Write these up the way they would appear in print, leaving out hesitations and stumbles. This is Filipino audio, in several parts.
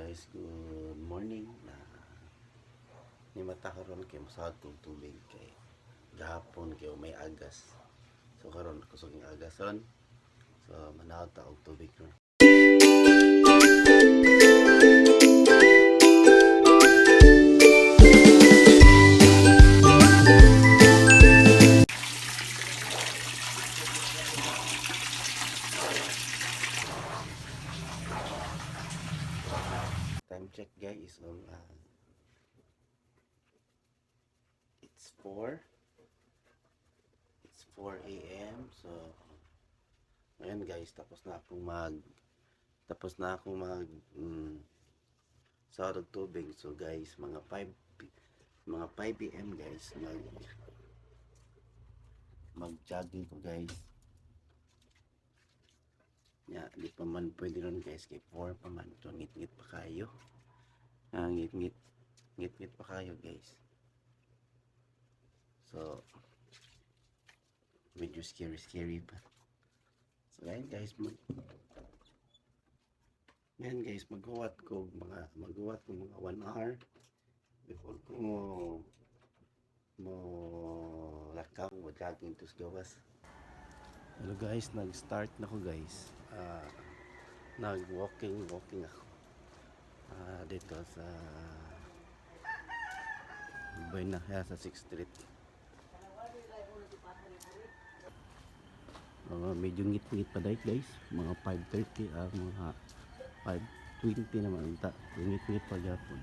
guys, good morning na ni mata karon kay masad kog tubig kay gahapon kay may agas. So karon kusog ng agason. So manawag ta og tubig ron. Time check guys on it's 4 a.m. So ngayon guys, tapos na akong mag sahod og tubig. So guys, mga 5 p.m. guys, mag-jogging ko guys. Ya, di pa man pwede ron guys, kay 4 pa man. So ngit-ngit pa kayo. Ngit-ngit pa kayo guys. So medyo scary pa. So ngayon guys, maghuwat ko mga 1 hour before ko mo lakaw mo jogging to gawas. Hello guys, nag-start na ko guys. Nag-walking ako dito sa Buena sa 6th Street. Medyo ngit-ngit pa dahil guys, mga 5:30 mga 5:20 naman unta. Ngit-ngit pa gyapon.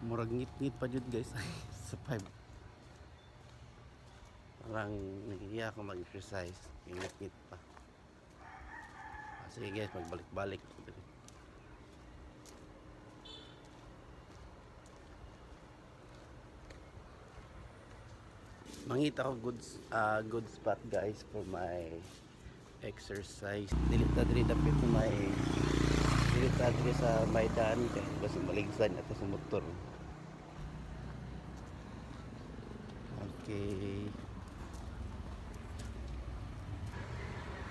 Murag ngit-ngit pa jud guys sa 5. Parang nahihiya ako mag-exercise, ngit-ngit pa. Sige guys, magbalik-balik. Mangita ko good spot guys for my exercise. Dilita dapit sa may daan kasi maligsan ato sa motor. Okay.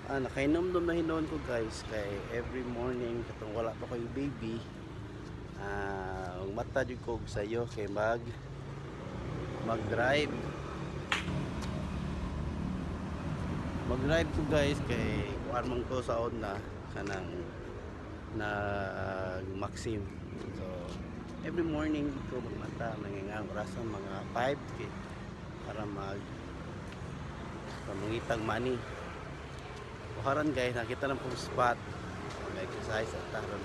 Nakainom doon na hinoon ko guys kay every morning katong wala pa ko yung baby ang mata jud ko sayo kay mag-drive ko guys kay kuan man ko saon na kanang Maxim. So every morning ko magmata nangingang orasan mga 5 para pamangitang money. Karon guys, nakita lang pong spot mag-exercise at taron.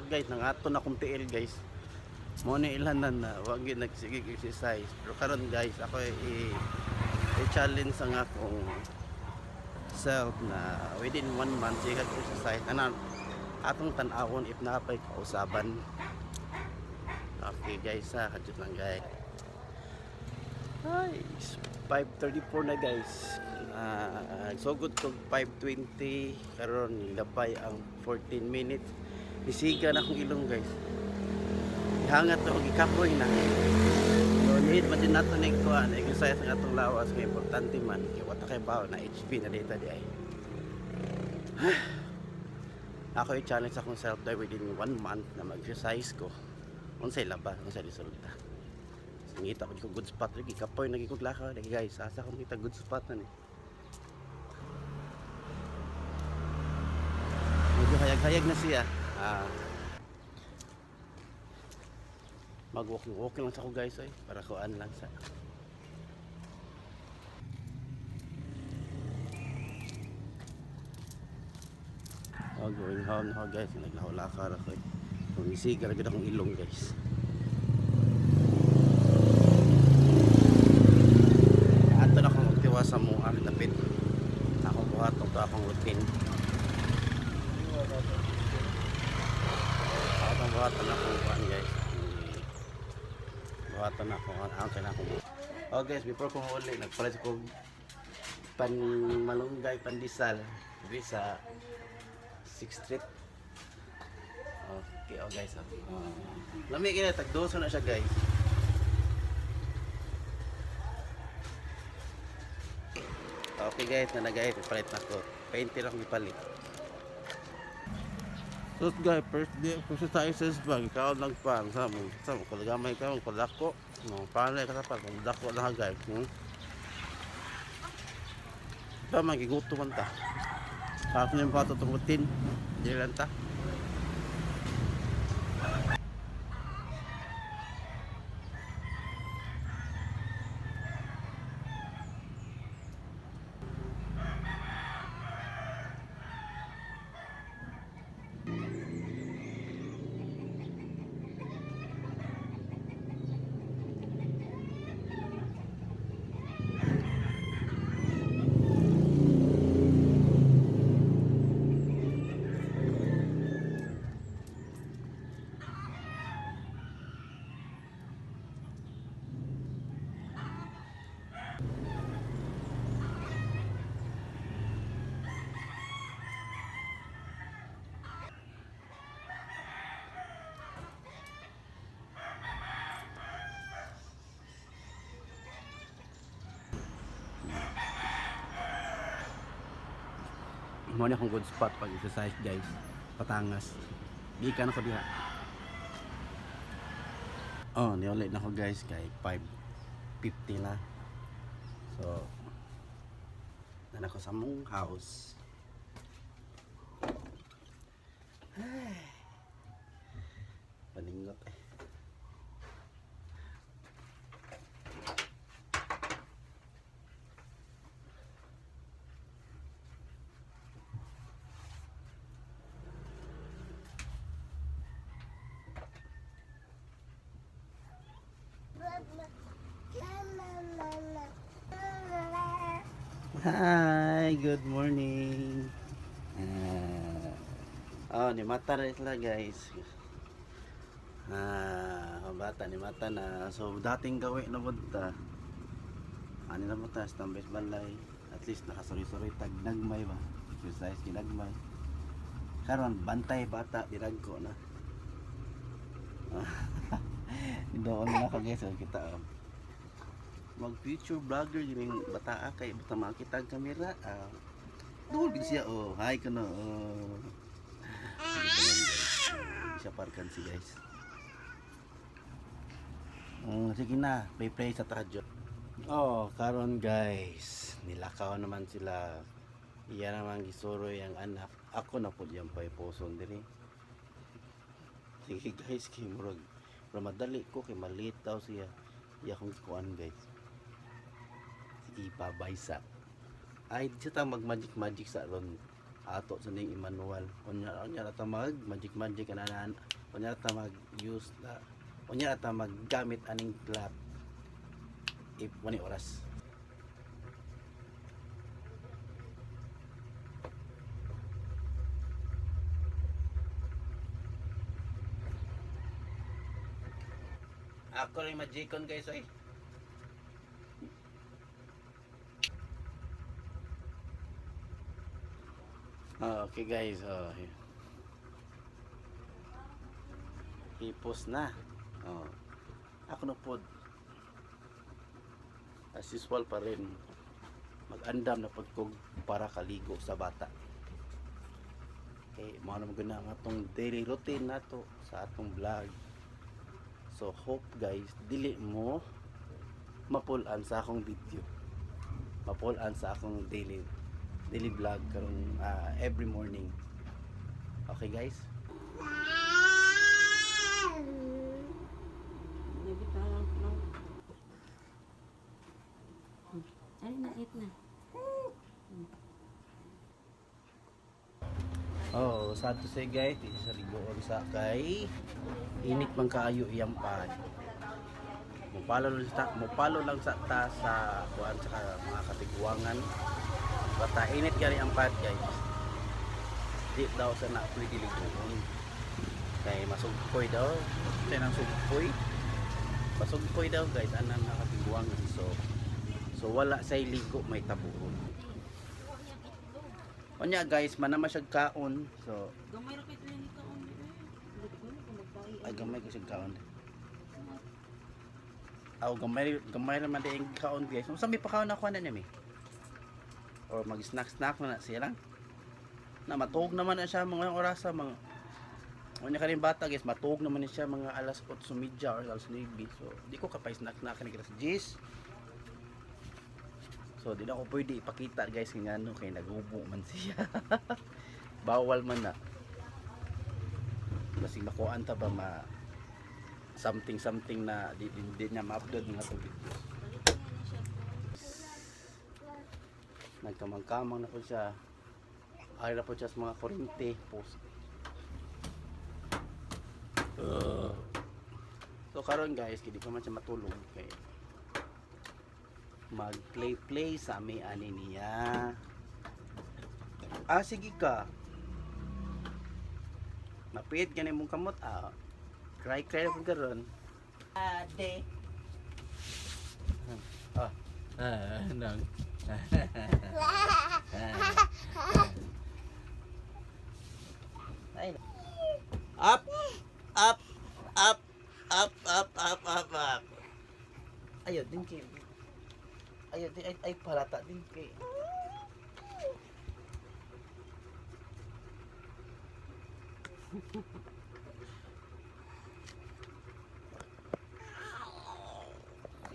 Guys, nangato na kong tiil guys. Mo ni ilanan na wag gyud nagsige exercise. Pero karon guys, ako i-challenge ang akong self na within 1 month sige exercise. Atong tan-awon if napay kausaban. Okay guys, kadto lang guys. Hi, 5:34 na guys. So good to 5:20 karon labay ang 14 minutes. Isiga na akong ilong guys. Ihangat na akong ikapoy na. So need man din nato ning kuan exercise ng atong lawas kay importante man kay wata kay bawo na HP na data di ay. Ako i-challenge akong self dive within 1 month na mag-exercise ko. Unsay laba, unsay resulta. Ngita ko good spot lagi kapoy lagi kog lakaw lagi guys. Asa ko kita good spot na ni. Medyo hayag-hayag na siya. Mag-walking lang sa ko guys para kuan lang sa. Going home na guys, naglakaw-lakar ako. Umisiga lagi akong ilong guys. Ato na akong magtiwasa mo dapit. Ako buhaton to akong routine. Buhatan ako guys. Buhatan ako ang kanako. Oh guys, before ko uli nagpalit ko pan malunggay pandesal diri sa 6th Street. Okay, oh guys. Lami kini tagdoso na siya guys. Okay guys, na guys, ipalit na ko. Painti lang ipalit. So guys, first day of exercises bag, ikaw lang pa, sa mo, kalagamay ka, kalako, no, paano ka pa, kung dako na guys, ito, magiguto man ta. Tapos na yung patutukutin, hindi lang ta. Muna akong good spot pag exercise guys, Patangas. Di ka na ko diha. Oh, niulit na ko guys kay 5:50 na. So, na ko sa mong house. Ay, paningot eh. Hi, good morning. Oh, ni mata na sila guys. Bata ni mata na. So dating gawin na bunta. Ano na mo ta, stambes balay. At least nakasuri-suri tag nagmay ba. Exercise ginagmay. Karon bantay bata diragko na. Doon na ka guys, kita mag future vlogger yung bata kay bata makita ang kamera. Dulbig siya oh. Hi ka na. Siya parkan si guys. Sige na, play sa radyo. Oh, karon guys, nilakaw naman sila. Iya naman gisuro yung anak. Ako na po diyan pa iposon diri. Sige guys, kay murag madali ko kay maliit daw siya. Iya kong kuan guys. Ipabaysa ay di ta mag magic sa ron ato sa ning Emmanuel unya ta mag magic kananan unya ta mag use na unya ta maggamit aning clap if wani oras ako rin magicon guys ay. Okay guys, i-post na. Ako na po as usual pa rin mag-andam na pagkog para kaligo sa bata. Okay, mga naman na atong daily routine nato sa atong vlog. So hope guys, dili mo mapulan sa akong video, mapulan sa akong daily vlog karon every morning. Okay guys? Ay, nait na. Oh, sad to say guys, isa sa ligoon sa kay init man kaayo iyang pad. Mupalo lang sa ta sa kuan sa mga katiguangan. Basta init gani ang pad guys. Di daw sa na pwede ligoon. Kay masugpoy daw. Kaya nang sugpoy. Masugpoy daw guys, anan nakatiguangan. So wala say ligo may tabuon. Onya guys, manama siya kaon. So Gamay ra kay ni kaon ni. ay gamay ko siya kaon. Aw gamay naman din kaon guys. Sa may pakaon ako na nami. or mag snack na siya lang na matug naman na siya mga oras sa mga unya kaning bata guys matug naman ni siya mga alas 8:30 or alas 9 so di ko kapay snack na kaning alas 10 so di na ko pwede ipakita guys kung ano kay nagubo man siya bawal man na basig makuan ta ba ma something na di na ma-upload mga to videos nagkamang-kamang na po siya ay na po siya sa mga kurente post so karon guys hindi pa man siya matulog kay mag play sa may ani niya sige ka mapit ka na mong kamot cry na po karon ade nang ay up ayo din kay ayo din ay parata din kay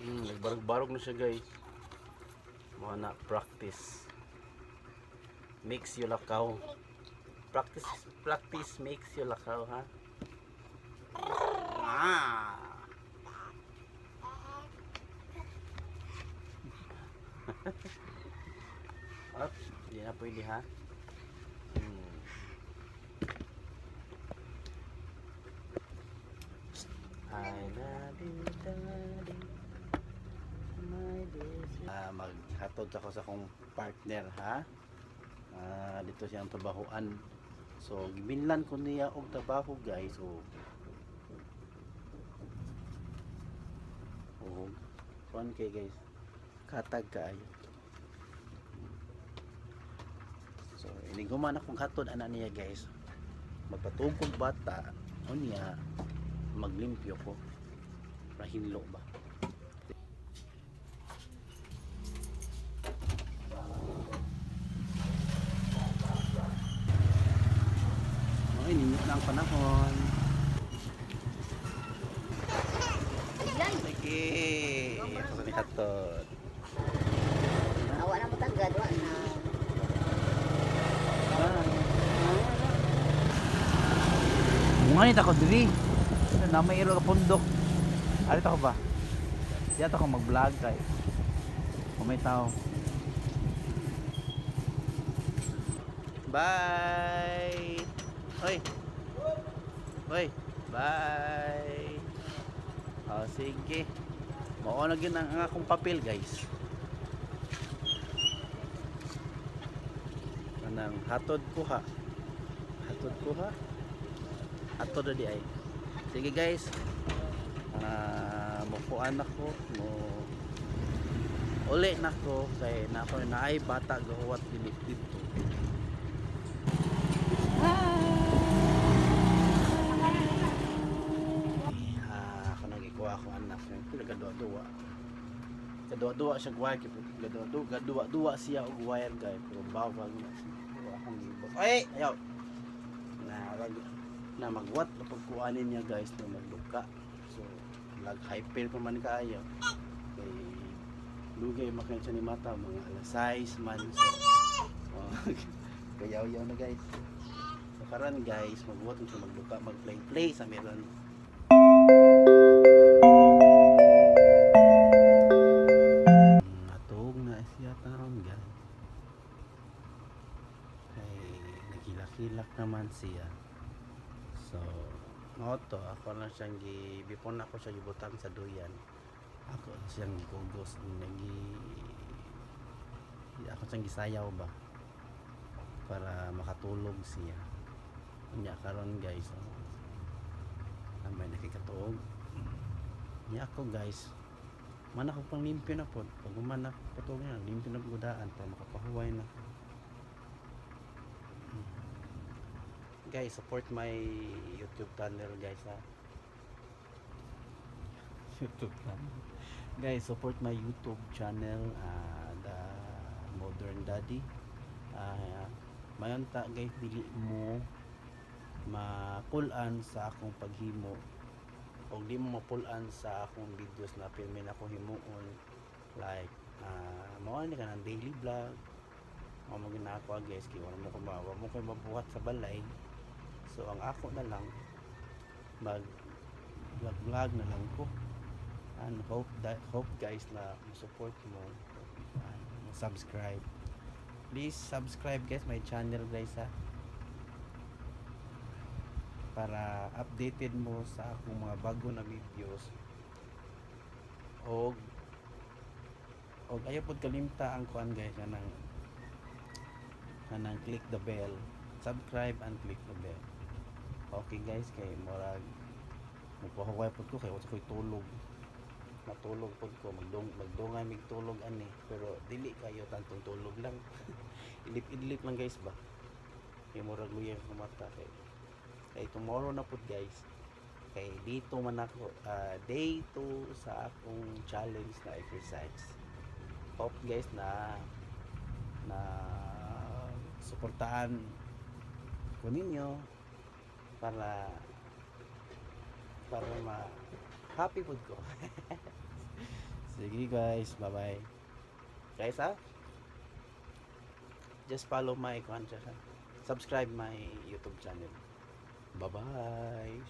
nagbarog-barog na siya guys mga na practice makes you lakaw practice makes you lakaw ha Up, hindi na pwede ha I love you daddy my best maghatod ako sa akong partner ha dito siyang trabahoan so giminlan ko niya og trabaho guys so kuan kay guys katag kaayo so iniguman akong hatod ana niya guys magpatugog bata o niya maglimpyo ko para hinlo ba ay ninyo na ang panahon sige ako sa ni hatod Awa na mo tanggad wa na. Ngunit ako diri na may iro ka pundok. Alit ako ba? Diyan ako mag-vlog kay. Kung may tao. bye hoy bye sige mao na gyud ang akong papel guys kanang hatod ko ha hatod na di ay sige guys mukuan ako mo uli na ko kay na ako naay bata gahuwat limit dito ako nagikuha ako anak pero gadua siya guway gadua siya og wire guy pero bawal na siya akong gibok ay ayaw na magwat na pagkuhanin niya guys na magluka so lag hyper pa man kaayo kay lugay makin siya ni mata mga alas 6 man so kayaw-yaw na guys so karon guys magwat na siya magluka mag play sa meron matog na siya taron guys kay nagilak-hilak naman siya so to ako na siyang before na ako siya gibutang sa duyan ako siyang gigugos ako siyang gisayaw ba para makatulog siya niya karon guys may nakikatuog niya ako guys man ako pang limpyo na po pag umanak patog na limpyo na gudaan para makapahuway na guys support my YouTube channel guys ha YouTube channel. guys support my YouTube channel the modern daddy. Mayon ta guys, dili mo mapulan sa akong paghimo o di mo mapulan sa akong videos na filmin ako himuon, like mao ni kanang daily vlog. Mao mo ginako guys, kay wala mo ko mabuhat sa balay. So ang ako na lang mag vlog na lang ko, and hope guys na support mo, subscribe, please subscribe guys my channel guys ha, para updated mo sa akong mga bago na videos. Og ayaw pod kalimta ang kuan guys, kanang click the bell, subscribe and click the bell. Okay guys, kay murag magpahuway pod ko kay wala ko'y tulog, matulog pod ko, magdungay mig tulog ani, pero dili kayo tantong tulog lang. Ilip lang guys ba, kay murag luyang ko mata. Kay tomorrow na pod guys, kay dito man ako, day 2 sa akong challenge na exercise. Hope guys na suportahan ko ninyo para happy food ko. Sige guys, bye bye guys ha, just follow my content, subscribe my YouTube channel. Bye bye.